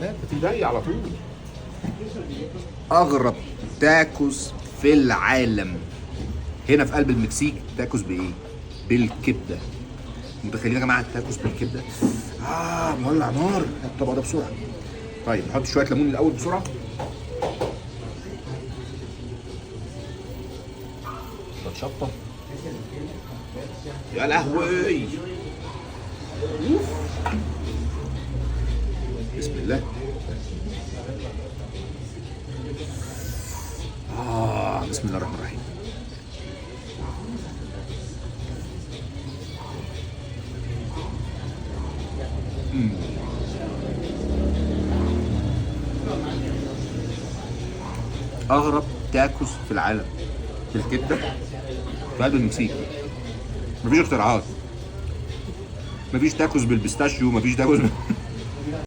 حاجات بتضايق على طول. اغرب تاكوس في العالم هنا في قلب المكسيك. تاكوس بايه؟ بالكبده. متخيلين يا جماعه التاكوس بالكبده؟ مولع نار. الطبق ده بسرعه. طيب نحط شويه ليمون الاول بسرعه. شطه. يا لهوي. بسم الله. بسم الله الرحمن الرحيم. اغرب تاكوس في العالم بالكبده في قلب المكسيك. مفيش اختراعات. مفيش تاكوس بالبيستاشيو، مفيش تاكوس